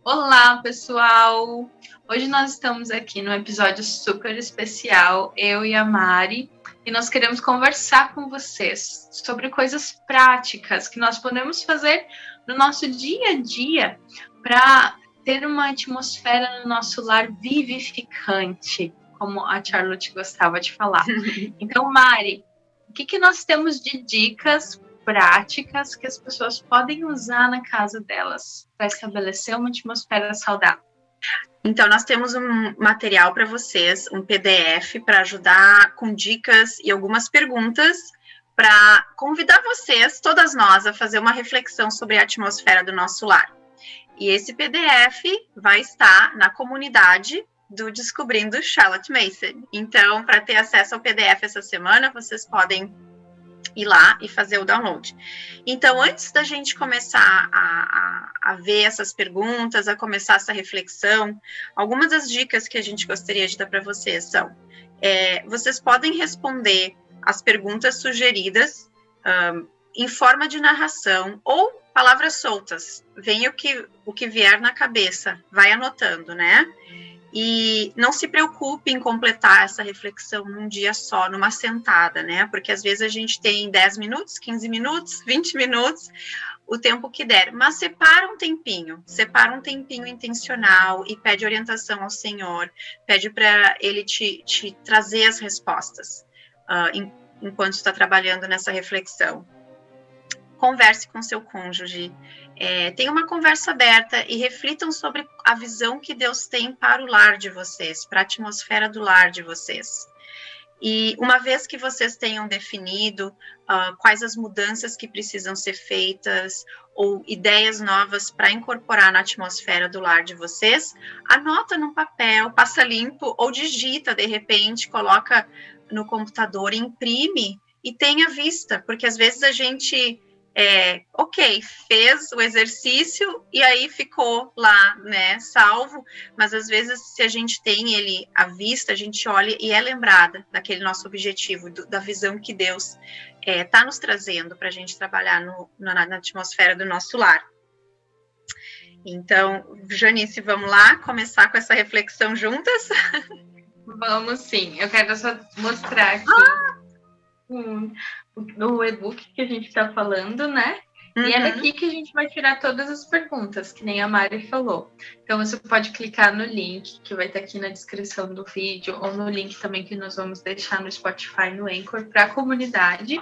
Olá, pessoal! Hoje nós estamos aqui num episódio super especial, eu e a Mari, e nós queremos conversar com vocês sobre coisas práticas que nós podemos fazer no nosso dia a dia para ter uma atmosfera no nosso lar vivificante, como a Charlotte gostava de falar. Então, Mari, o que nós temos de dicas práticas que as pessoas podem usar na casa delas para estabelecer uma atmosfera saudável? Então, nós temos um material para vocês, um PDF, para ajudar com dicas e algumas perguntas para convidar vocês, todas nós, a fazer uma reflexão sobre a atmosfera do nosso lar. E esse PDF vai estar na comunidade do Descobrindo Charlotte Mason. Então, para ter acesso ao PDF essa semana, vocês podem ir lá e fazer o download. Então, antes da gente começar a ver essas perguntas, a começar essa reflexão, algumas das dicas que a gente gostaria de dar para vocês são, vocês podem responder as perguntas sugeridas em forma de narração ou palavras soltas. Vem o que vier na cabeça, vai anotando, né? E não se preocupe em completar essa reflexão num dia só, numa sentada, né? Porque às vezes a gente tem 10 minutos, 15 minutos, 20 minutos, o tempo que der. Mas separa um tempinho intencional e pede orientação ao Senhor, pede para Ele te trazer as respostas enquanto está trabalhando nessa reflexão. Converse com seu cônjuge, tenha uma conversa aberta e reflitam sobre a visão que Deus tem para o lar de vocês, para a atmosfera do lar de vocês. E uma vez que vocês tenham definido quais as mudanças que precisam ser feitas ou ideias novas para incorporar na atmosfera do lar de vocês, anota num papel, passa limpo ou digita de repente, coloca no computador, imprime e tenha vista, porque às vezes a gente fez o exercício e aí ficou lá, né, salvo, mas às vezes se a gente tem ele à vista, a gente olha e é lembrada daquele nosso objetivo, da visão que Deus está nos trazendo para a gente trabalhar na atmosfera do nosso lar. Então, Janice, vamos lá começar com essa reflexão juntas? Vamos sim, eu quero só mostrar aqui no e-book que a gente está falando, né? Uhum. E é daqui que a gente vai tirar todas as perguntas, que nem a Mari falou. Então, você pode clicar no link, que vai estar aqui na descrição do vídeo, ou no link também que nós vamos deixar no Spotify, no Anchor, para a comunidade,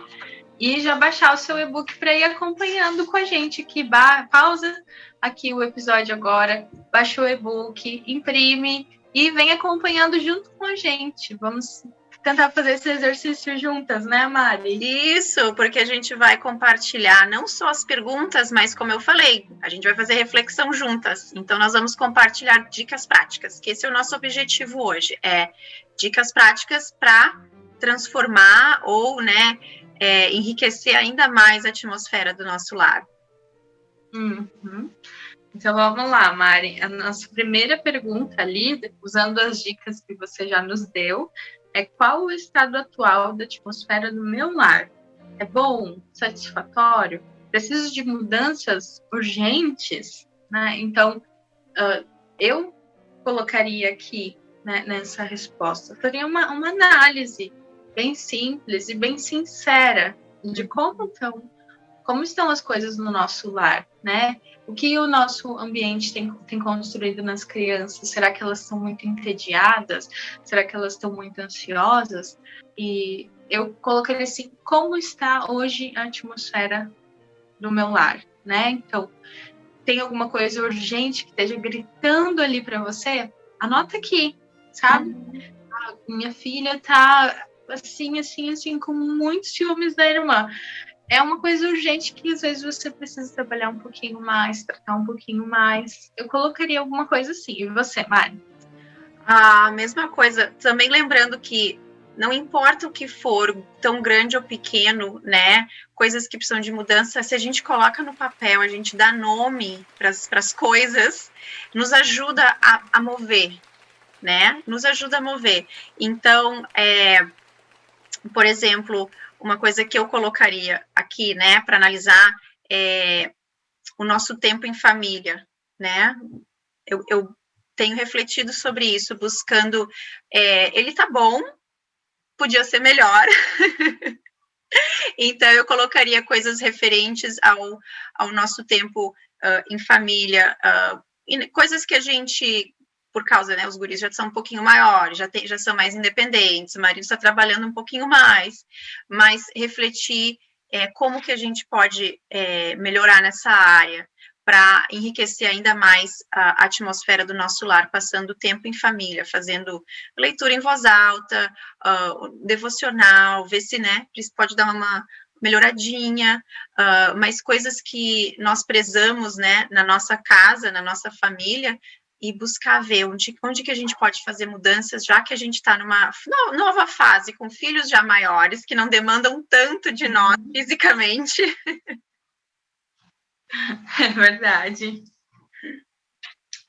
e já baixar o seu e-book para ir acompanhando com a gente aqui. Pausa aqui o episódio agora, baixa o e-book, imprime e vem acompanhando junto com a gente. Vamos tentar fazer esse exercício juntas, né, Mari? Isso, porque a gente vai compartilhar não só as perguntas, mas como eu falei, a gente vai fazer reflexão juntas. Então, nós vamos compartilhar dicas práticas, que esse é o nosso objetivo hoje, dicas práticas para transformar ou, né, enriquecer ainda mais a atmosfera do nosso lar. Uhum. Então, vamos lá, Mari. A nossa primeira pergunta ali, usando as dicas que você já nos deu, qual o estado atual da atmosfera do meu lar? É bom? Satisfatório? Preciso de mudanças urgentes? Né? Então, eu colocaria aqui, né, nessa resposta, eu faria uma análise bem simples e bem sincera de como estão as coisas no nosso lar, né? O que o nosso ambiente tem construído nas crianças? Será que elas estão muito entediadas? Será que elas estão muito ansiosas? E eu colocaria assim, como está hoje a atmosfera do meu lar, né? Então, tem alguma coisa urgente que esteja gritando ali para você? Anota aqui, sabe? Minha filha tá assim, com muitos ciúmes da irmã. É uma coisa urgente que às vezes você precisa trabalhar um pouquinho mais, tratar um pouquinho mais. Eu colocaria alguma coisa assim. E você, Mari? A mesma coisa. Também lembrando que não importa o que for, tão grande ou pequeno, né? Coisas que precisam de mudança, se a gente coloca no papel, a gente dá nome para as coisas, nos ajuda a mover, né? Nos ajuda a mover. Então, por exemplo, uma coisa que eu colocaria aqui, né, para analisar o nosso tempo em família, né? eu tenho refletido sobre isso, buscando, ele tá bom, podia ser melhor. Então, eu colocaria coisas referentes ao nosso tempo em família, coisas que a gente, por causa, né, os guris já são um pouquinho maiores, já são mais independentes, o marido está trabalhando um pouquinho mais, mas refletir como que a gente pode melhorar nessa área, para enriquecer ainda mais a atmosfera do nosso lar, passando tempo em família, fazendo leitura em voz alta, devocional, ver se, né, pode dar uma melhoradinha, mas coisas que nós prezamos, né, na nossa casa, na nossa família, e buscar ver onde que a gente pode fazer mudanças, já que a gente está numa nova fase, com filhos já maiores, que não demandam tanto de nós fisicamente. É verdade.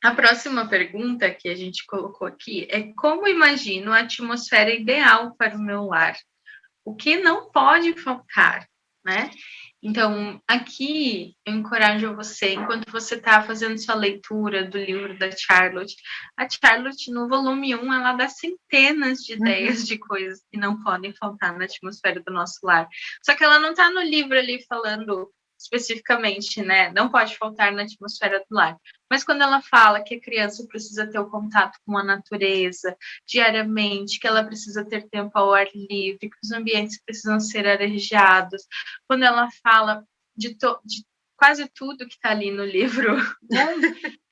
A próxima pergunta que a gente colocou aqui é: como imagino a atmosfera ideal para o meu lar? O que não pode faltar, né? Então, aqui eu encorajo você, enquanto você está fazendo sua leitura do livro da Charlotte, a Charlotte, no volume 1, ela dá centenas de ideias de coisas que não podem faltar na atmosfera do nosso lar. Só que ela não está no livro ali falando especificamente, né? Não pode faltar na atmosfera do lar. Mas quando ela fala que a criança precisa ter o contato com a natureza diariamente, que ela precisa ter tempo ao ar livre, que os ambientes precisam ser arejados, quando ela fala de quase tudo que está ali no livro,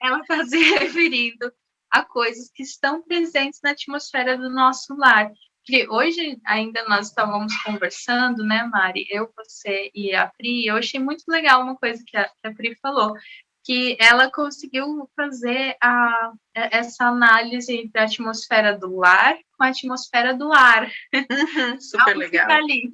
ela está se referindo a coisas que estão presentes na atmosfera do nosso lar. Porque hoje ainda nós estávamos conversando, né, Mari? Eu, você e a Pri. Eu achei muito legal uma coisa que a Pri falou, que ela conseguiu fazer essa análise entre a atmosfera do lar com a atmosfera do ar. Super legal. Fica ali,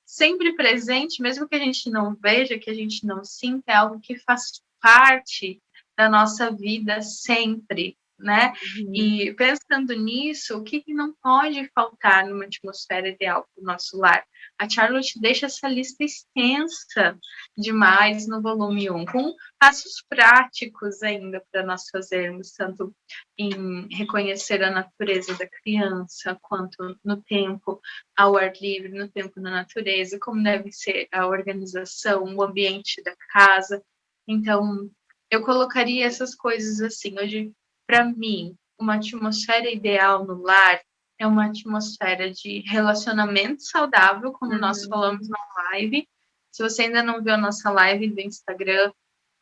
sempre presente, mesmo que a gente não veja, que a gente não sinta, é algo que faz parte da nossa vida sempre, né? E pensando nisso, o que não pode faltar numa atmosfera ideal para o nosso lar? A Charlotte deixa essa lista extensa demais no volume 1, com passos práticos ainda para nós fazermos, tanto em reconhecer a natureza da criança, quanto no tempo ao ar livre, no tempo na natureza, como deve ser a organização, o ambiente da casa. Então, eu colocaria essas coisas assim. Hoje, para mim, uma atmosfera ideal no lar é uma atmosfera de relacionamento saudável, como nós falamos na live. Se você ainda não viu a nossa live do Instagram,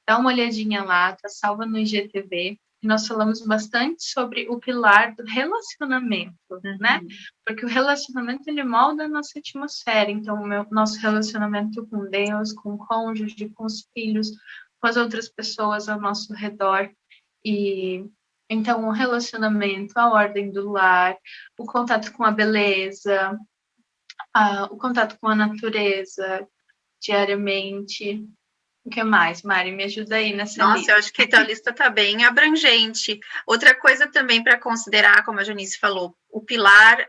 dá uma olhadinha lá, tá salva no IGTV. E nós falamos bastante sobre o pilar do relacionamento, né? Porque o relacionamento, ele molda a nossa atmosfera. Então, nosso relacionamento com Deus, com o cônjuge, com os filhos, com as outras pessoas ao nosso redor. E então, o relacionamento, a ordem do lar, o contato com a beleza, o contato com a natureza diariamente. O que mais, Mari? Me ajuda aí nessa lista. Nossa, eu acho que a tua lista está bem abrangente. Outra coisa também para considerar, como a Janice falou, o pilar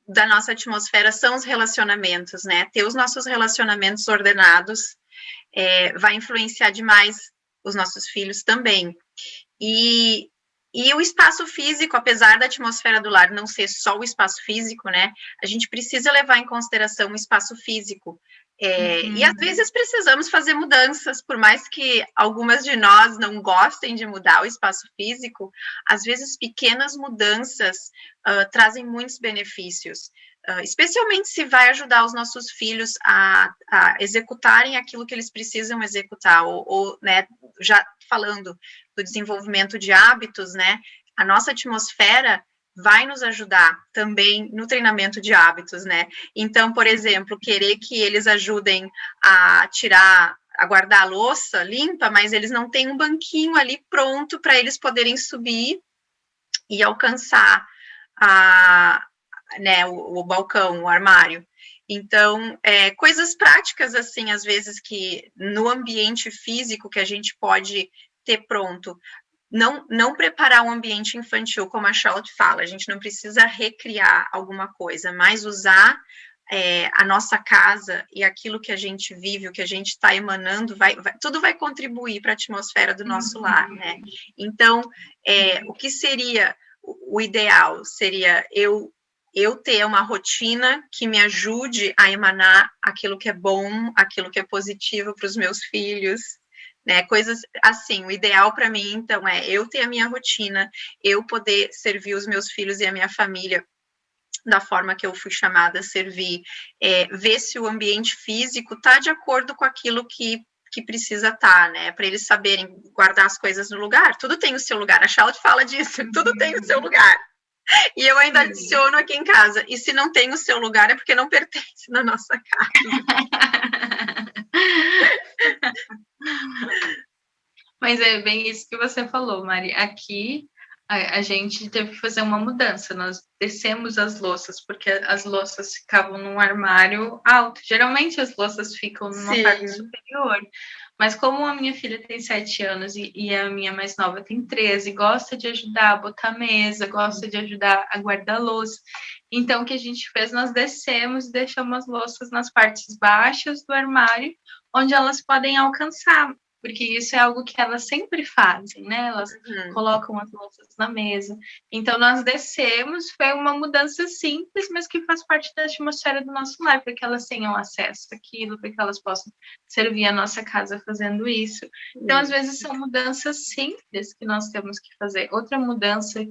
da nossa atmosfera são os relacionamentos, né? Ter os nossos relacionamentos ordenados vai influenciar demais os nossos filhos também. E o espaço físico, apesar da atmosfera do lar não ser só o espaço físico, né? A gente precisa levar em consideração o espaço físico. E às vezes precisamos fazer mudanças, por mais que algumas de nós não gostem de mudar o espaço físico, às vezes pequenas mudanças trazem muitos benefícios, especialmente se vai ajudar os nossos filhos a executarem aquilo que eles precisam executar, ou né, já falando do desenvolvimento de hábitos, né, a nossa atmosfera vai nos ajudar também no treinamento de hábitos, né? Então, por exemplo, querer que eles ajudem a guardar a louça limpa, mas eles não têm um banquinho ali pronto para eles poderem subir e alcançar né, o balcão, o armário. Então, coisas práticas, assim, às vezes que no ambiente físico que a gente pode ter pronto. Não preparar um ambiente infantil, como a Charlotte fala, a gente não precisa recriar alguma coisa, mas usar a nossa casa e aquilo que a gente vive, o que a gente está emanando, tudo vai contribuir para a atmosfera do nosso lar, né? Então, o que seria o ideal? Seria eu ter uma rotina que me ajude a emanar aquilo que é bom, aquilo que é positivo para os meus filhos, né? Coisas assim, o ideal para mim, então, é eu ter a minha rotina, eu poder servir os meus filhos e a minha família da forma que eu fui chamada a servir, ver se o ambiente físico está de acordo com aquilo que precisa estar, né? Para eles saberem guardar as coisas no lugar. Tudo tem o seu lugar. A Charlotte fala disso. Tudo tem o seu lugar. E eu ainda adiciono aqui em casa. E se não tem o seu lugar é porque não pertence na nossa casa. Mas é bem isso que você falou, Mari. Aqui a gente teve que fazer uma mudança. Nós descemos as louças, porque as louças ficavam num armário alto. Geralmente as louças ficam numa parte superior. Mas como a minha filha tem 7 anos e a minha mais nova tem 13, gosta de ajudar a botar mesa, gosta de ajudar a guardar louça. Então, o que a gente fez? Nós descemos e deixamos as louças nas partes baixas do armário, onde elas podem alcançar. Porque isso é algo que elas sempre fazem, né? Elas colocam as louças na mesa. Então, nós descemos, foi uma mudança simples, mas que faz parte da atmosfera do nosso lar, para que elas tenham acesso àquilo, para que elas possam servir a nossa casa fazendo isso. Então, às vezes, são mudanças simples que nós temos que fazer. Outra mudança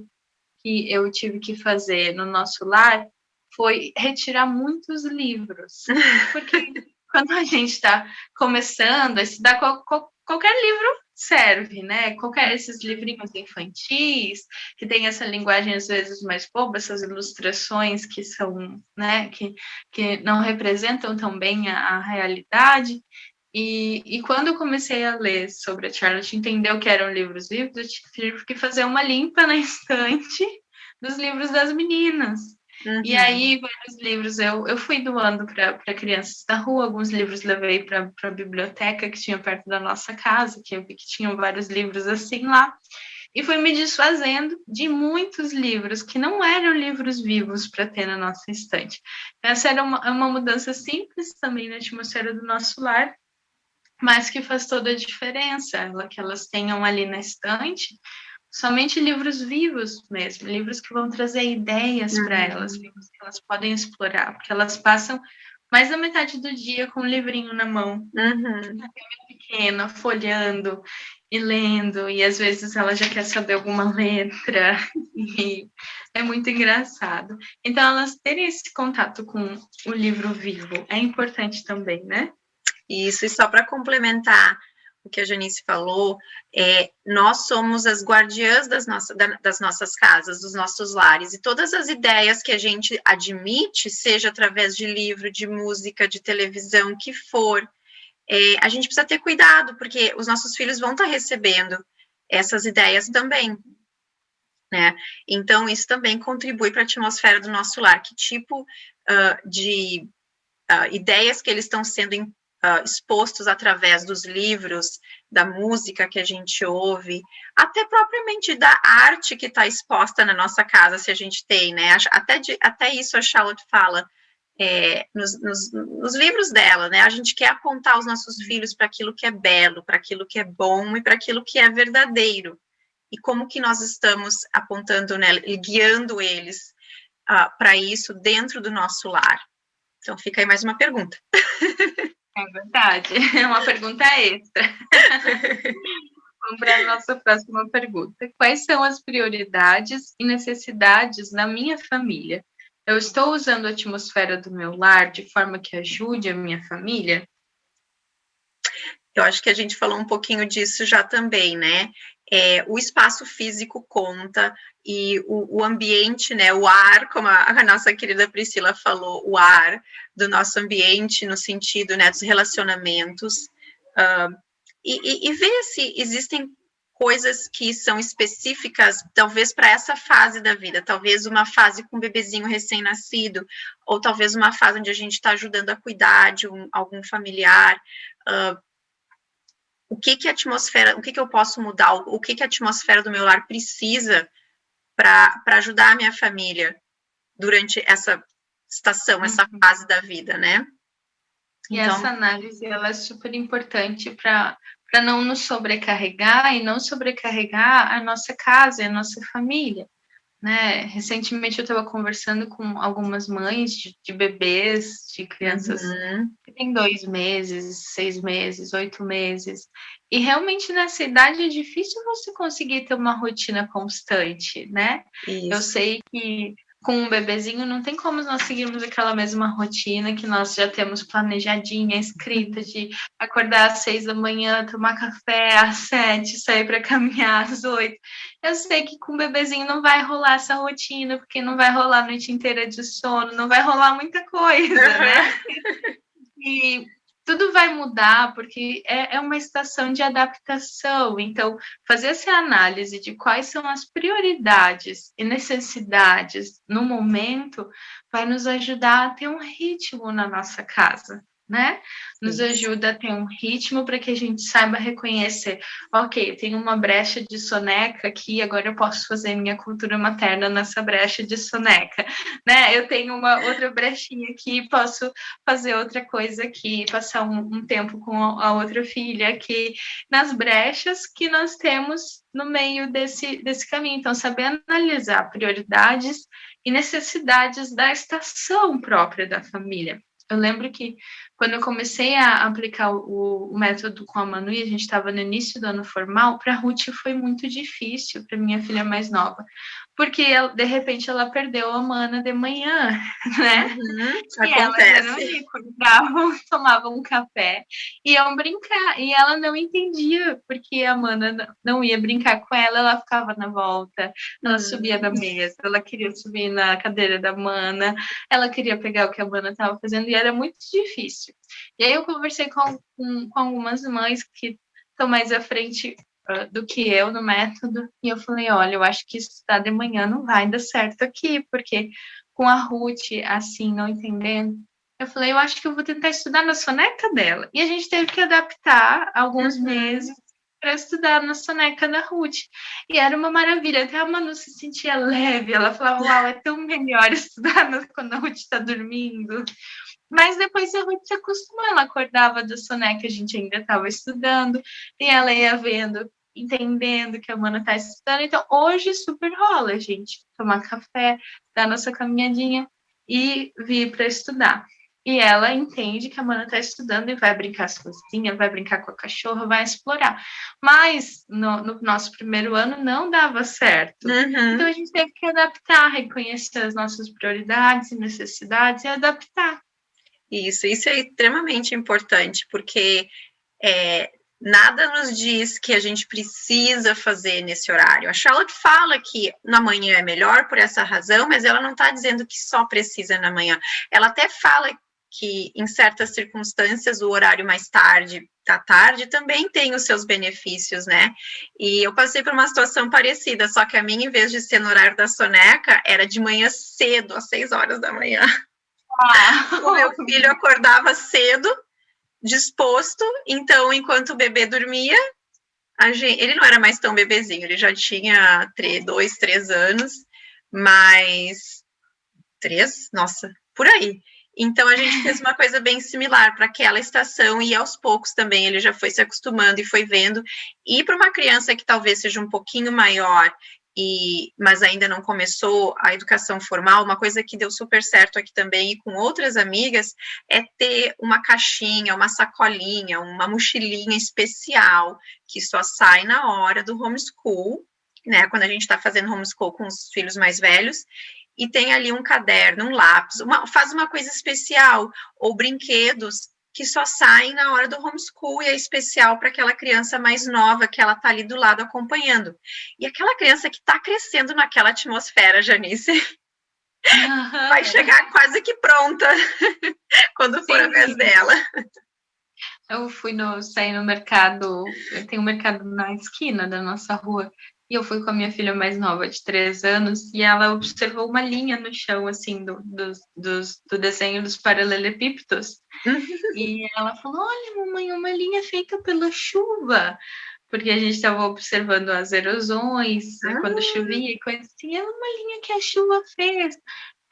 que eu tive que fazer no nosso lar foi retirar muitos livros. Porque quando a gente está começando a estudar qualquer livro serve, né? Esses livrinhos infantis, que tem essa linguagem às vezes mais boba, essas ilustrações que são, né, que não representam tão bem a realidade. E quando eu comecei a ler sobre a Charlotte, entendeu que eram livros vivos, eu tive que fazer uma limpa na estante dos livros das meninas. E aí, vários livros eu fui doando para crianças da rua, alguns livros levei para a biblioteca que tinha perto da nossa casa, que eu vi que tinham vários livros assim lá, e fui me desfazendo de muitos livros que não eram livros vivos para ter na nossa estante. Essa era uma mudança simples também na atmosfera do nosso lar, mas que faz toda a diferença, que elas tenham ali na estante somente livros vivos mesmo, livros que vão trazer ideias para elas, livros que elas podem explorar, porque elas passam mais da metade do dia com um livrinho na mão, pequena, folheando e lendo, e às vezes ela já quer saber alguma letra, e é muito engraçado. Então, elas terem esse contato com o livro vivo é importante também, né? Isso, e só para complementar o que a Janice falou, nós somos as guardiãs das nossas casas, dos nossos lares, e todas as ideias que a gente admite, seja através de livro, de música, de televisão, que for, a gente precisa ter cuidado, porque os nossos filhos vão estar recebendo essas ideias também, né? Então, isso também contribui para a atmosfera do nosso lar. Que tipo de ideias que eles estão sendo expostos através dos livros, da música que a gente ouve, até propriamente da arte que está exposta na nossa casa, se a gente tem, né? Até isso a Charlotte fala nos livros dela, né? A gente quer apontar os nossos filhos para aquilo que é belo, para aquilo que é bom e para aquilo que é verdadeiro. E como que nós estamos apontando, né, e guiando eles para isso dentro do nosso lar. Então, fica aí mais uma pergunta. É verdade, é uma pergunta extra. Vamos para a nossa próxima pergunta. Quais são as prioridades e necessidades da minha família? Eu estou usando a atmosfera do meu lar de forma que ajude a minha família? Eu acho que a gente falou um pouquinho disso já também, né? O espaço físico conta, e o ambiente, né, o ar, como a nossa querida Priscila falou, o ar do nosso ambiente, no sentido, né, dos relacionamentos, e ver se existem coisas que são específicas, talvez para essa fase da vida, talvez uma fase com um bebezinho recém-nascido, ou talvez uma fase onde a gente está ajudando a cuidar de algum familiar, o que a atmosfera, o que eu posso mudar, o que a atmosfera do meu lar precisa para ajudar a minha família durante essa estação, essa fase da vida, né? E essa análise, ela é super importante para não nos sobrecarregar e não sobrecarregar a nossa casa e a nossa família, né? Recentemente eu estava conversando com algumas mães de bebês, de crianças que têm 2 meses, 6 meses, 8 meses, e realmente nessa idade é difícil você conseguir ter uma rotina constante, né? Isso. Eu sei que com um bebezinho não tem como nós seguirmos aquela mesma rotina que nós já temos planejadinha, escrita, de acordar às 6 da manhã, tomar café às 7, sair para caminhar às 8. Eu sei que com o bebezinho não vai rolar essa rotina, porque não vai rolar a noite inteira de sono, não vai rolar muita coisa, né? E tudo vai mudar, porque é uma estação de adaptação. Então, fazer essa análise de quais são as prioridades e necessidades no momento vai nos ajudar a ter um ritmo na nossa casa, né? Nos ajuda a ter um ritmo para que a gente saiba reconhecer, ok, tem uma brecha de soneca aqui, agora eu posso fazer minha cultura materna nessa brecha de soneca, né? Eu tenho uma outra brechinha aqui, posso fazer outra coisa aqui, passar um tempo com a outra filha aqui, nas brechas que nós temos no meio desse caminho. Então, saber analisar prioridades e necessidades da estação própria da família. Eu lembro que quando eu comecei a aplicar o método com a Manu, e a gente estava no início do ano formal, para a Ruth foi muito difícil, para minha filha mais nova, porque de repente ela perdeu a Mana de manhã, né? E acontece. Elas eram acordavam, tomavam um café, iam brincar, e ela não entendia porque a Mana não ia brincar com ela, ela ficava na volta, ela subia na mesa, ela queria subir na cadeira da Mana, ela queria pegar o que a Mana estava fazendo, e era muito difícil. E aí eu conversei com algumas mães que estão mais à frente do que eu no método, e eu falei, olha, eu acho que estudar de manhã não vai dar certo aqui, porque com a Ruth, assim, não entendendo, eu falei, eu acho que eu vou tentar estudar na soneca dela. E a gente teve que adaptar alguns meses para estudar na soneca da Ruth. E era uma maravilha, até a Manu se sentia leve, ela falava, uau, é tão melhor estudar quando a Ruth está dormindo. Mas depois a Ruth se acostumou, ela acordava da soneca, a gente ainda estava estudando, e ela ia vendo, entendendo que a Mana está estudando. Então, hoje super rola, gente, tomar café, dar nossa caminhadinha e vir para estudar. E ela entende que a Mana está estudando e vai brincar sozinha, vai brincar com a cachorra, vai explorar. Mas no nosso primeiro ano não dava certo. Então, a gente teve que adaptar, reconhecer as nossas prioridades e necessidades e adaptar. Isso é extremamente importante, porque nada nos diz que a gente precisa fazer nesse horário. A Charlotte fala que na manhã é melhor por essa razão, mas ela não está dizendo que só precisa na manhã. Ela até fala que em certas circunstâncias o horário mais tarde, da tarde, também tem os seus benefícios, né? E eu passei por uma situação parecida, só que a minha, em vez de ser no horário da soneca, era de manhã cedo, às 6 horas da manhã. O meu filho acordava cedo, disposto, então, enquanto o bebê dormia, ele não era mais tão bebezinho, ele já tinha 2, 3 anos, mas 3? Nossa, por aí. Então, a gente fez uma coisa bem similar para aquela estação e aos poucos também ele já foi se acostumando e foi vendo. E para uma criança que talvez seja um pouquinho maior, mas ainda não começou a educação formal, uma coisa que deu super certo aqui também e com outras amigas é ter uma caixinha, uma sacolinha, uma mochilinha especial que só sai na hora do homeschool, né, quando a gente está fazendo homeschool com os filhos mais velhos, e tem ali um caderno, um lápis, faz uma coisa especial, ou brinquedos que só saem na hora do homeschool e é especial para aquela criança mais nova que ela está ali do lado acompanhando. E aquela criança que está crescendo naquela atmosfera, Janice, vai chegar quase que pronta quando for a vez dela. Eu saí no mercado, tem um mercado na esquina da nossa rua, e eu fui com a minha filha mais nova, de 3 anos, e ela observou uma linha no chão, assim, do desenho dos paralelepípedos. E ela falou, olha, mamãe, uma linha feita pela chuva. Porque a gente estava observando as erosões, quando chovia e coisa assim. É uma linha que a chuva fez.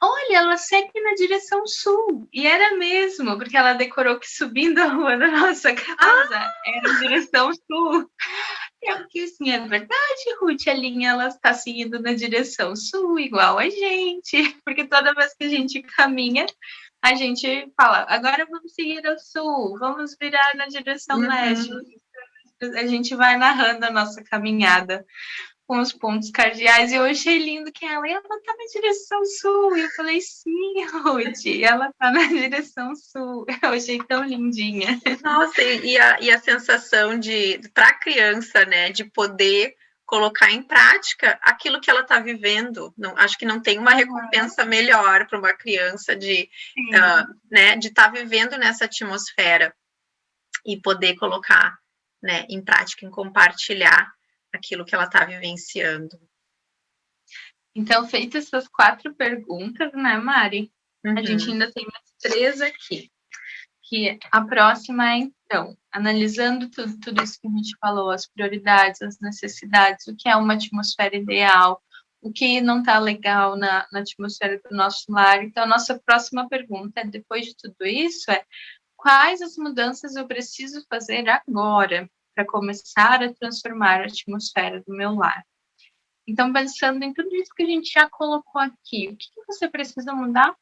olha, ela segue na direção sul. E era mesmo, porque ela decorou que subindo a rua da nossa casa era em direção sul. Eu fiquei assim, é verdade, Ruth, a linha ela está seguindo na direção sul, igual a gente. Porque toda vez que a gente caminha, a gente fala, agora vamos seguir ao sul, vamos virar na direção leste. A gente vai narrando a nossa caminhada com os pontos cardeais, e eu achei lindo que ela tá na direção sul, e eu falei, sim, Ruth, ela tá na direção sul, eu achei tão lindinha. Nossa, e a sensação para a criança, né, de poder colocar em prática aquilo que ela está vivendo. Não, acho que não tem uma recompensa melhor para uma criança de né, de estar vivendo nessa atmosfera e poder colocar, né, em prática, em compartilhar aquilo que ela está vivenciando. Então, feitas essas 4 perguntas, né, Mari? A gente ainda tem mais 3 aqui. Que a próxima é, então, analisando tudo isso que a gente falou, as prioridades, as necessidades, o que é uma atmosfera ideal, o que não está legal na atmosfera do nosso lar. Então, a nossa próxima pergunta, depois de tudo isso, é quais as mudanças eu preciso fazer agora para começar a transformar a atmosfera do meu lar? Então, pensando em tudo isso que a gente já colocou aqui, o que você precisa mudar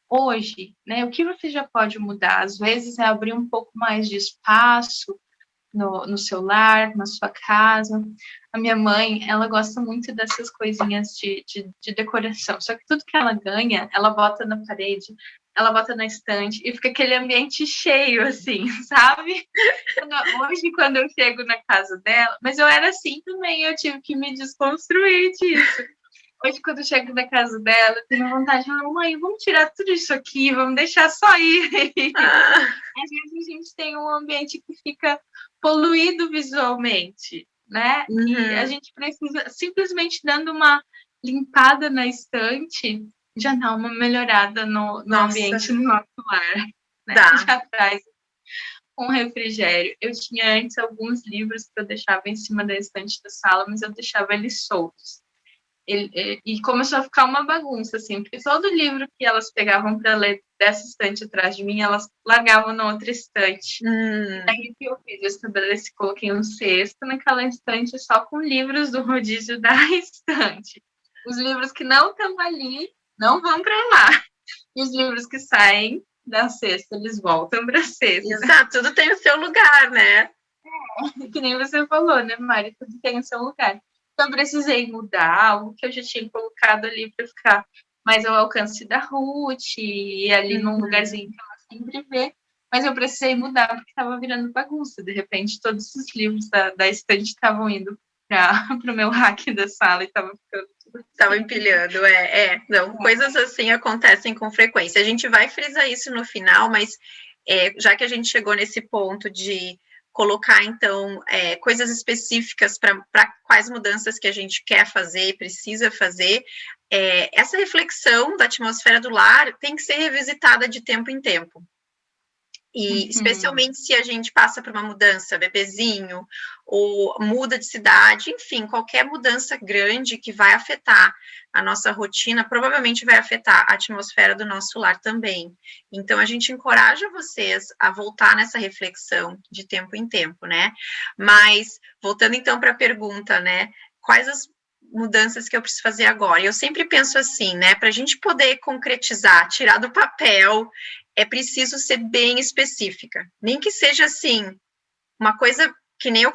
hoje, né? O que você já pode mudar? Às vezes é abrir um pouco mais de espaço no seu lar, na sua casa. A minha mãe, ela gosta muito dessas coisinhas de decoração, só que tudo que ela ganha, ela bota na parede, ela bota na estante, e fica aquele ambiente cheio, assim, sabe? Hoje, quando eu chego na casa dela, mas eu era assim também, eu tive que me desconstruir disso. Hoje, quando eu chego na casa dela, eu tenho vontade de falar, mãe, vamos tirar tudo isso aqui, vamos deixar só ir. Às vezes a gente tem um ambiente que fica poluído visualmente, né? E a gente precisa, simplesmente dando uma limpada na estante, já dá uma melhorada no ambiente do nosso lar. Né? Já traz um refrigério. Eu tinha antes alguns livros que eu deixava em cima da estante da sala, mas eu deixava eles soltos. E começou a ficar uma bagunça, assim, porque todo livro que elas pegavam para ler dessa estante atrás de mim, elas largavam na outra estante. E aí o que eu fiz? Eu estabeleci, coloquei um cesto naquela estante só com livros do rodízio da estante. Os livros que não estão ali não vão para lá. E os livros que saem da cesta, eles voltam para a cesta. Exato, tudo tem o seu lugar, né? Que nem você falou, né, Mari? Tudo tem o seu lugar. Então, precisei mudar algo que eu já tinha colocado ali para ficar mais ao alcance da Ruth, e ali num lugarzinho que ela sempre vê. Mas eu precisei mudar porque estava virando bagunça. De repente, todos os livros da estante estavam indo para o meu rack da sala e estava ficando tudo assim. Estava empilhando, Não, coisas assim acontecem com frequência. A gente vai frisar isso no final, mas já que a gente chegou nesse ponto de colocar, então, coisas específicas para quais mudanças que a gente quer fazer e precisa fazer, essa reflexão da atmosfera do lar tem que ser revisitada de tempo em tempo. E especialmente se a gente passa por uma mudança, bebezinho, ou muda de cidade, enfim, qualquer mudança grande que vai afetar a nossa rotina, provavelmente vai afetar a atmosfera do nosso lar também. Então, a gente encoraja vocês a voltar nessa reflexão de tempo em tempo, né? Mas, voltando então para a pergunta, né? Quais as mudanças que eu preciso fazer agora? Eu sempre penso assim, né? Para a gente poder concretizar, tirar do papel, é preciso ser bem específica. Nem que seja assim, uma coisa que nem eu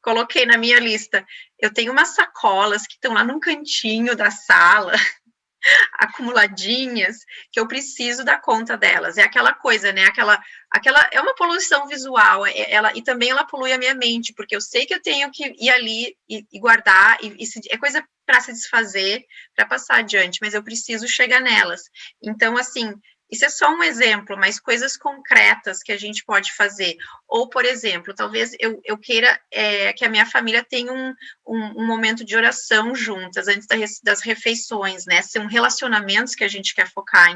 coloquei na minha lista. Eu tenho umas sacolas que estão lá num cantinho da sala, acumuladinhas, que eu preciso dar conta delas. É aquela coisa, né? Aquela é uma poluição visual, e também ela polui a minha mente, porque eu sei que eu tenho que ir ali e guardar, é coisa para se desfazer, para passar adiante, mas eu preciso chegar nelas. Então, assim, Isso é só um exemplo, mas coisas concretas que a gente pode fazer. Ou, por exemplo, talvez eu queira que a minha família tenha um momento de oração juntas, antes das refeições, né? São relacionamentos que a gente quer focar.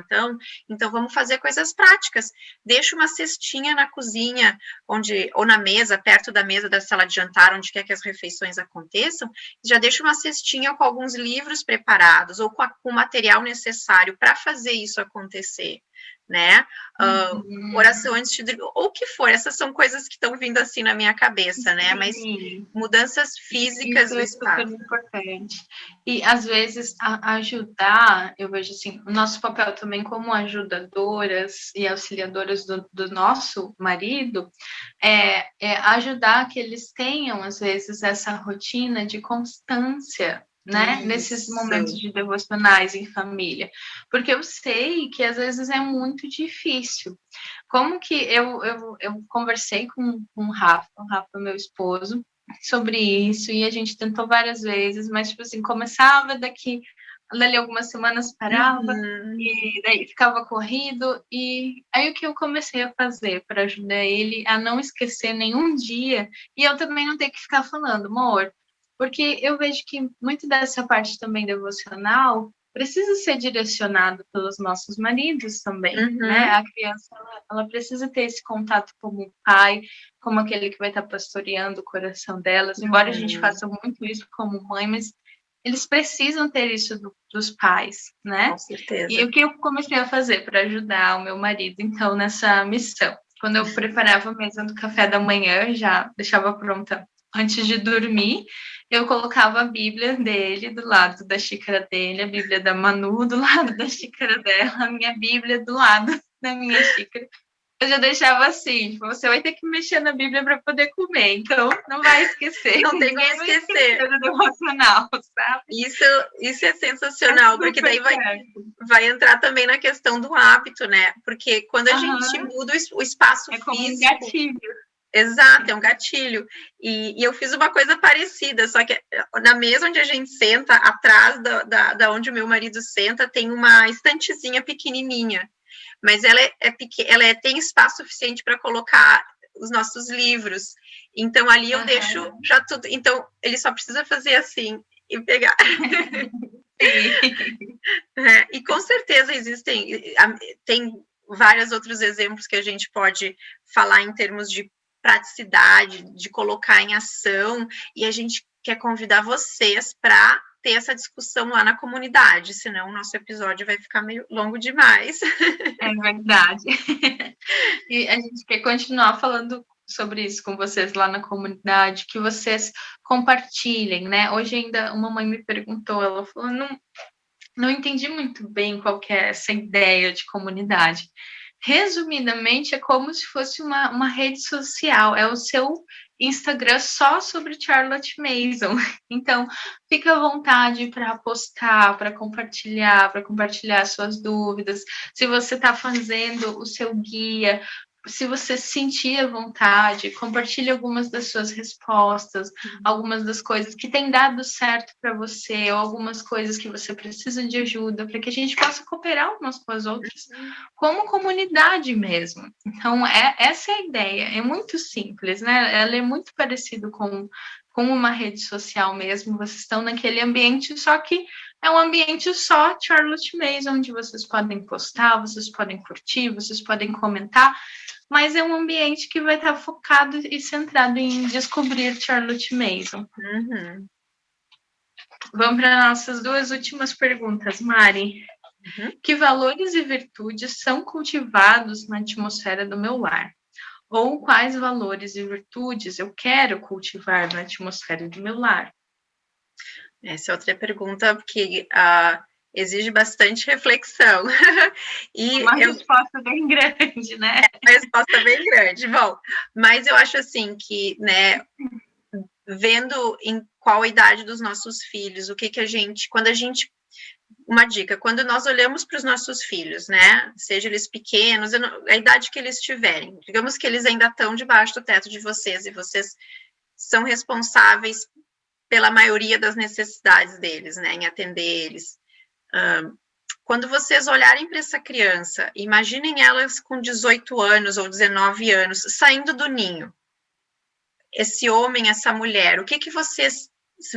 Então vamos fazer coisas práticas. Deixa uma cestinha na cozinha, ou na mesa, perto da mesa da sala de jantar, onde quer que as refeições aconteçam, já deixa uma cestinha com alguns livros preparados, ou com o material necessário para fazer isso acontecer, né? Oração antes de dormir, ou o que for, essas são coisas que estão vindo assim na minha cabeça, né? Mas mudanças físicas do espaço. Isso é super importante. E às vezes ajudar, eu vejo assim, o nosso papel também como ajudadoras e auxiliadoras do nosso marido é ajudar que eles tenham, às vezes, essa rotina de constância, né? Nesses momentos de devocionais em família. Porque eu sei que às vezes é muito difícil. Como que eu conversei com o Rafa, meu esposo, sobre isso, e a gente tentou várias vezes, mas, tipo assim, começava dali algumas semanas parava, e daí ficava corrido, e aí o que eu comecei a fazer para ajudar ele a não esquecer nenhum dia, e eu também não ter que ficar falando, amor, porque eu vejo que muito dessa parte também devocional precisa ser direcionado pelos nossos maridos também, né? A criança, ela precisa ter esse contato como pai, como aquele que vai estar pastoreando o coração delas, embora a gente faça muito isso como mãe, mas eles precisam ter isso dos pais, né? Com certeza. E o que eu comecei a fazer para ajudar o meu marido, então, nessa missão? Quando eu preparava a mesa do café da manhã, já deixava pronta antes de dormir, eu colocava a Bíblia dele do lado da xícara dele, a Bíblia da Manu do lado da xícara dela, a minha Bíblia do lado da minha xícara. Eu já deixava assim, tipo, você vai ter que mexer na Bíblia para poder comer, então não vai esquecer. Não tem como esquecer. Do devocional, sabe? Isso é sensacional, porque daí vai entrar também na questão do hábito, né? Porque quando a gente muda o espaço físico... como um gatilho. Exato, é um gatilho. E eu fiz uma coisa parecida, só que na mesa onde a gente senta, atrás da onde o meu marido senta, tem uma estantezinha pequenininha. Mas ela tem espaço suficiente para colocar os nossos livros. Então, ali eu deixo já tudo. Então, ele só precisa fazer assim e pegar. E com certeza tem vários outros exemplos que a gente pode falar em termos de praticidade, de colocar em ação, e a gente quer convidar vocês para ter essa discussão lá na comunidade, senão o nosso episódio vai ficar meio longo demais. É verdade. E a gente quer continuar falando sobre isso com vocês lá na comunidade, que vocês compartilhem, né? Hoje ainda uma mãe me perguntou, ela falou, não entendi muito bem qual que é essa ideia de comunidade. Resumidamente, é como se fosse uma rede social, é o seu Instagram só sobre Charlotte Mason. Então, fica à vontade para postar, para compartilhar suas dúvidas. Se você está fazendo o seu guia, se você sentir à vontade, compartilhe algumas das suas respostas, algumas das coisas que têm dado certo para você, ou algumas coisas que você precisa de ajuda, para que a gente possa cooperar umas com as outras, como comunidade mesmo. Então, essa é a ideia. É muito simples, né? Ela é muito parecida com uma rede social mesmo. Vocês estão naquele ambiente, só que é um ambiente só Charlotte Mason, onde vocês podem postar, vocês podem curtir, vocês podem comentar, mas é um ambiente que vai estar focado e centrado em descobrir Charlotte Mason. Vamos para nossas duas últimas perguntas, Mari. Que valores e virtudes são cultivados na atmosfera do meu lar? Ou quais valores e virtudes eu quero cultivar na atmosfera do meu lar? Essa é outra pergunta que exige bastante reflexão. E uma resposta bem grande, né? Uma resposta bem grande. Bom, mas eu acho assim que, né, vendo em qual idade dos nossos filhos, uma dica, quando nós olhamos para os nossos filhos, né, seja eles pequenos, a idade que eles tiverem, digamos que eles ainda estão debaixo do teto de vocês, e vocês são responsáveis pela maioria das necessidades deles, né, em atender eles. quando vocês olharem para essa criança, imaginem elas com 18 anos ou 19 anos, saindo do ninho. Esse homem, essa mulher, o que vocês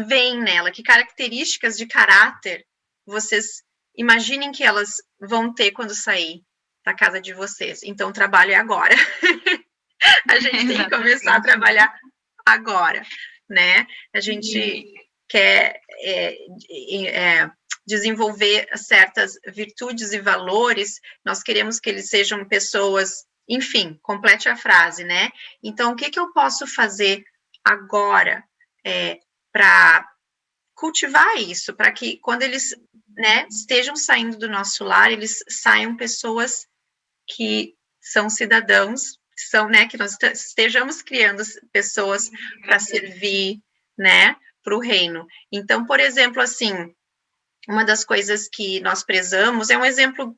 veem nela? Que características de caráter vocês imaginem que elas vão ter quando sair da casa de vocês? Então, o trabalho é agora. A gente tem que começar a trabalhar agora, né? A gente quer desenvolver certas virtudes e valores, nós queremos que eles sejam pessoas, enfim, complete a frase, né? Então, o que eu posso fazer agora para cultivar isso, para que quando eles, né, estejam saindo do nosso lar, eles saiam pessoas que são cidadãos, né, que nós estejamos criando pessoas para servir, né, para o reino. Então, por exemplo, assim, uma das coisas que nós prezamos, é um exemplo,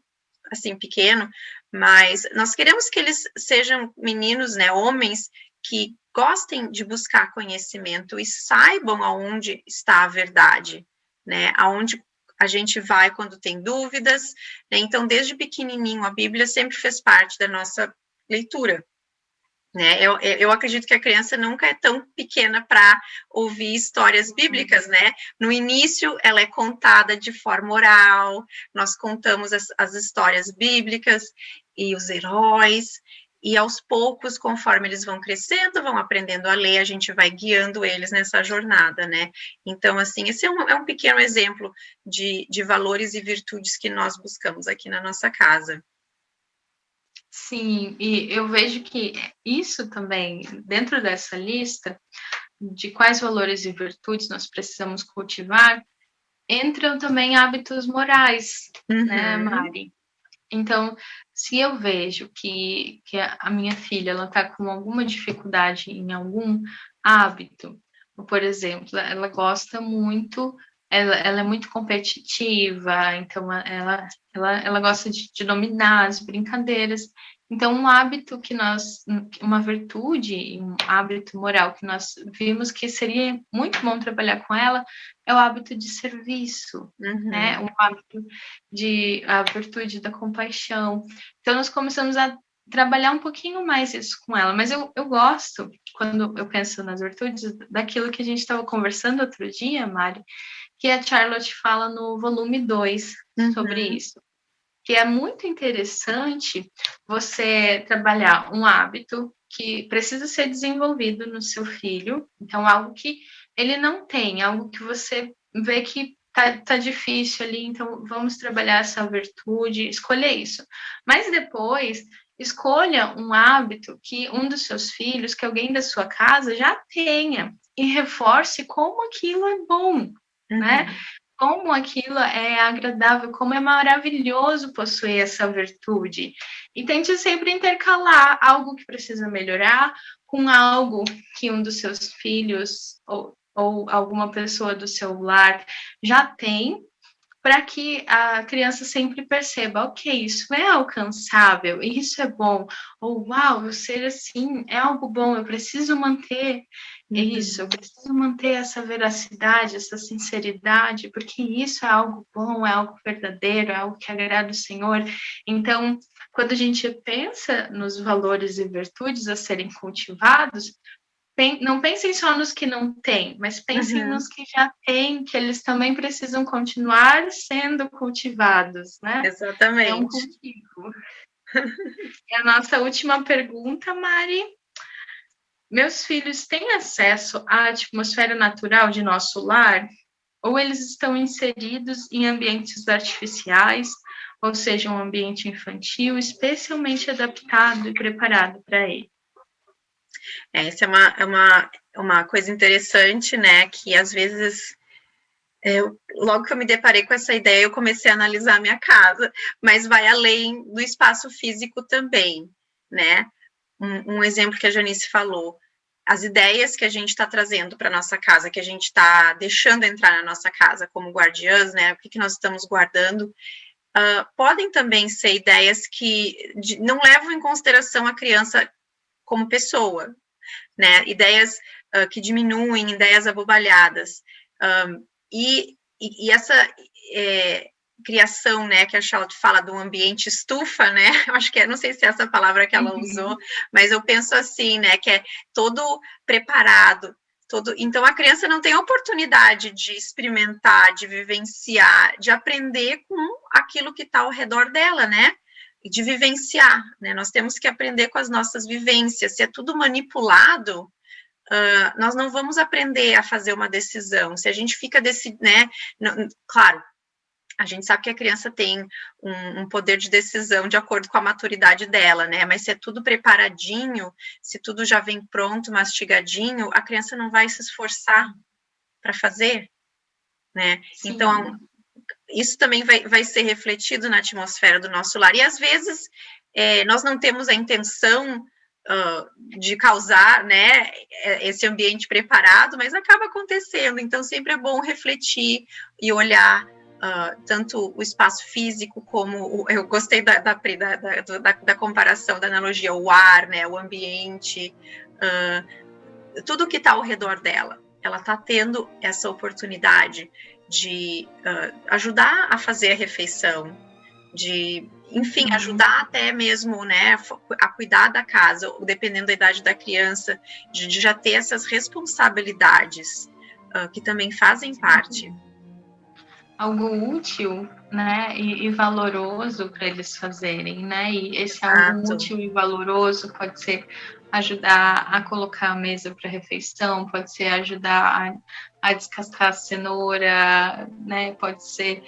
assim, pequeno, mas nós queremos que eles sejam meninos, né, homens, que gostem de buscar conhecimento e saibam aonde está a verdade, né, aonde a gente vai quando tem dúvidas, né, então, desde pequenininho, a Bíblia sempre fez parte da nossa leitura, né, eu acredito que a criança nunca é tão pequena para ouvir histórias bíblicas, né? No início, ela é contada de forma oral, nós contamos as histórias bíblicas e os heróis, e aos poucos, conforme eles vão crescendo, vão aprendendo a ler, a gente vai guiando eles nessa jornada, né? Então, assim, esse é um pequeno exemplo de valores e virtudes que nós buscamos aqui na nossa casa. Sim, e eu vejo que isso também, dentro dessa lista de quais valores e virtudes nós precisamos cultivar, entram também hábitos morais, né, Mari? Então, se eu vejo que a minha filha ela está com alguma dificuldade em algum hábito, por exemplo, ela gosta muito, ela é muito competitiva, então ela gosta de dominar as brincadeiras. Então, um hábito que uma virtude, um hábito moral que nós vimos que seria muito bom trabalhar com ela, é o hábito de serviço, né? Um hábito a virtude da compaixão. Então, nós começamos a trabalhar um pouquinho mais isso com ela, mas eu gosto, quando eu penso nas virtudes, daquilo que a gente estava conversando outro dia, Mari, que a Charlotte fala no volume 2 sobre isso, que é muito interessante você trabalhar um hábito que precisa ser desenvolvido no seu filho, então algo que ele não tem, algo que você vê que tá difícil ali, então vamos trabalhar essa virtude, escolher isso. Mas depois, escolha um hábito que um dos seus filhos, que alguém da sua casa já tenha, e reforce como aquilo é bom, né? Como aquilo é agradável, como é maravilhoso possuir essa virtude. E tente sempre intercalar algo que precisa melhorar com algo que um dos seus filhos ou alguma pessoa do seu lar já tem, para que a criança sempre perceba, ok, isso é alcançável, isso é bom, ou uau, eu ser assim é algo bom, eu preciso manter isso, eu preciso manter essa veracidade, essa sinceridade, porque isso é algo bom, é algo verdadeiro, é algo que agrada o Senhor. Então, quando a gente pensa nos valores e virtudes a serem cultivados, não pensem só nos que não têm, mas pensem nos que já têm, que eles também precisam continuar sendo cultivados, né? Exatamente. É um cultivo. E a nossa última pergunta, Mari. Meus filhos têm acesso à atmosfera natural de nosso lar? Ou eles estão inseridos em ambientes artificiais, ou seja, um ambiente infantil especialmente adaptado e preparado para ele? Essa é uma coisa interessante, né, que às vezes, logo que eu me deparei com essa ideia, eu comecei a analisar a minha casa, mas vai além do espaço físico também, né, um exemplo que a Janice falou, as ideias que a gente está trazendo para nossa casa, que a gente está deixando entrar na nossa casa como guardiãs, né, o que nós estamos guardando, podem também ser ideias que não levam em consideração a criança como pessoa, né, ideias que diminuem, ideias abobalhadas, e essa criação, né, que a Charlotte fala do ambiente estufa, né, eu acho que não sei se é essa palavra que ela usou, mas eu penso assim, né, que é todo preparado, então a criança não tem oportunidade de experimentar, de vivenciar, de aprender com aquilo que está ao redor dela, né, de vivenciar, né, nós temos que aprender com as nossas vivências, se é tudo manipulado, nós não vamos aprender a fazer uma decisão, se a gente fica né, claro, a gente sabe que a criança tem um poder de decisão de acordo com a maturidade dela, né? Mas se é tudo preparadinho, se tudo já vem pronto, mastigadinho, a criança não vai se esforçar para fazer, né? Sim. Então, isso também vai ser refletido na atmosfera do nosso lar. E, às vezes, nós não temos a intenção de causar, né, esse ambiente preparado, mas acaba acontecendo. Então, sempre é bom refletir e olhar tanto o espaço físico como eu gostei da comparação, da analogia, o ar, né, o ambiente, tudo que está ao redor dela. Ela está tendo essa oportunidade de ajudar a fazer a refeição, de, enfim, ajudar até mesmo, né, a cuidar da casa, dependendo da idade da criança, de já ter essas responsabilidades que também fazem parte. Algo útil, né, e valoroso para eles fazerem, né, e esse algo útil e valoroso pode ser ajudar a colocar a mesa para refeição, pode ser ajudar a descascar a cenoura, né, pode ser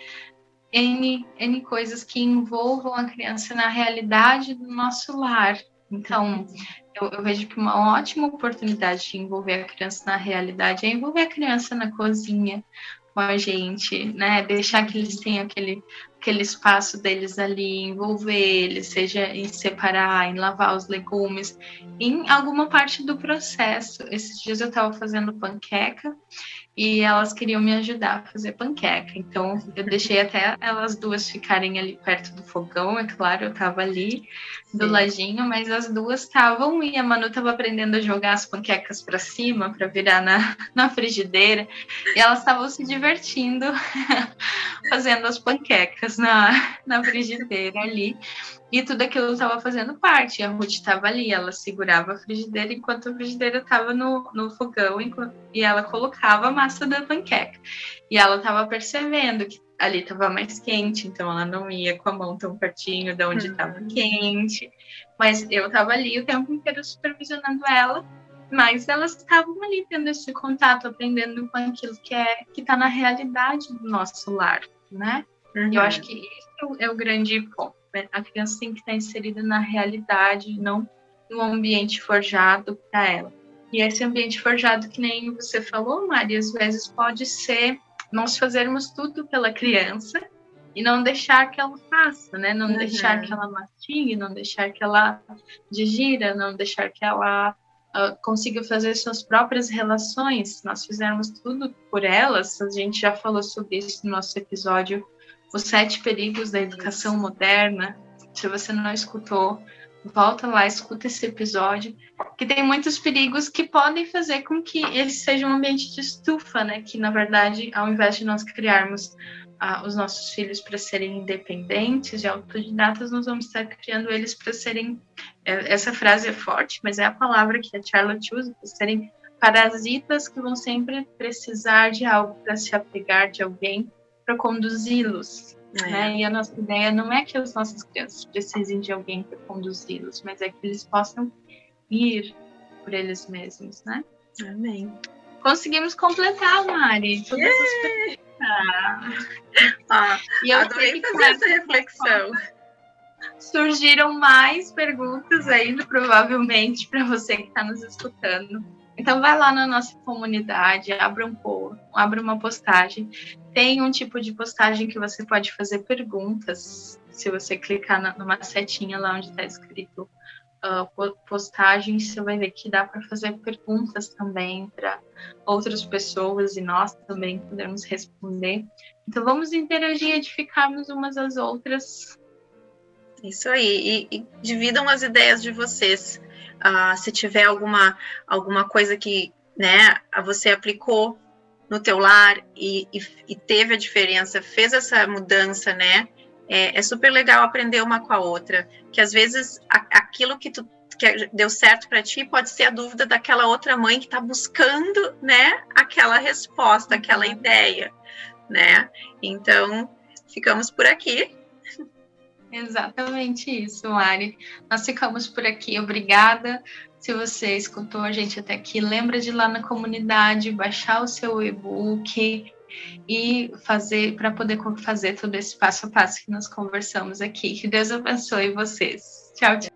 N coisas que envolvam a criança na realidade do nosso lar. Então, eu vejo que uma ótima oportunidade de envolver a criança na realidade é envolver a criança na cozinha, com a gente, né, deixar que eles tenham aquele espaço deles ali, envolver eles, seja em separar, em lavar os legumes, em alguma parte do processo. Esses dias eu estava fazendo panqueca e elas queriam me ajudar a fazer panqueca, então eu deixei até elas duas ficarem ali perto do fogão, é claro, eu estava ali do ladinho, mas as duas estavam e a Manu estava aprendendo a jogar as panquecas para cima, para virar na frigideira, e elas estavam se divertindo fazendo as panquecas na frigideira ali, e tudo aquilo estava fazendo parte. A Ruth estava ali, ela segurava a frigideira enquanto a frigideira estava no fogão, e ela colocava a massa da panqueca. E ela estava percebendo que ali estava mais quente, então ela não ia com a mão tão pertinho de onde estava quente. Mas eu estava ali o tempo inteiro supervisionando ela, mas elas estavam ali tendo esse contato, aprendendo com aquilo que está na realidade do nosso lar, né? Eu acho que esse é o grande ponto. A criança tem que estar inserida na realidade, não no ambiente forjado para ela. E esse ambiente forjado, que nem você falou, Mari, às vezes pode ser nós fazermos tudo pela criança e não deixar que ela faça, né? Não deixar que ela mastigue, não deixar que ela digira, não deixar que ela consiga fazer suas próprias relações. Se nós fizermos tudo por elas, a gente já falou sobre isso no nosso episódio Os 7 Perigos da Educação Moderna. Se você não escutou, volta lá, escuta esse episódio, que tem muitos perigos que podem fazer com que ele seja um ambiente de estufa, né? Que, na verdade, ao invés de nós criarmos os nossos filhos para serem independentes e autodidatas, nós vamos estar criando eles para serem... Essa frase é forte, mas é a palavra que a Charlotte usa, para serem parasitas que vão sempre precisar de algo para se apegar, de alguém para conduzi-los. Né? E a nossa ideia não é que as nossas crianças precisem de alguém para conduzi-los, mas é que eles possam ir por eles mesmos, né? Amém. Conseguimos completar, Mari, todas as perguntas. E eu adorei fazer essa reflexão. Surgiram mais perguntas ainda, provavelmente, para você que está nos escutando. Então, vai lá na nossa comunidade, abra uma postagem. Tem um tipo de postagem que você pode fazer perguntas. Se você clicar numa setinha lá onde está escrito postagem, você vai ver que dá para fazer perguntas também para outras pessoas e nós também podemos responder. Então, vamos interagir, edificarmos umas às outras. Isso aí. E dividam as ideias de vocês. Se tiver alguma coisa que, né, você aplicou no teu lar e teve a diferença, fez essa mudança, né? É super legal aprender uma com a outra, que às vezes aquilo que deu certo para ti pode ser a dúvida daquela outra mãe que está buscando, né, aquela resposta, aquela ideia, né? Então, ficamos por aqui. Exatamente isso, Mari. Nós ficamos por aqui. Obrigada. Se você escutou a gente até aqui, lembra de ir lá na comunidade, baixar o seu e-book e fazer, para poder fazer todo esse passo a passo que nós conversamos aqui. Que Deus abençoe vocês. Tchau, tchau.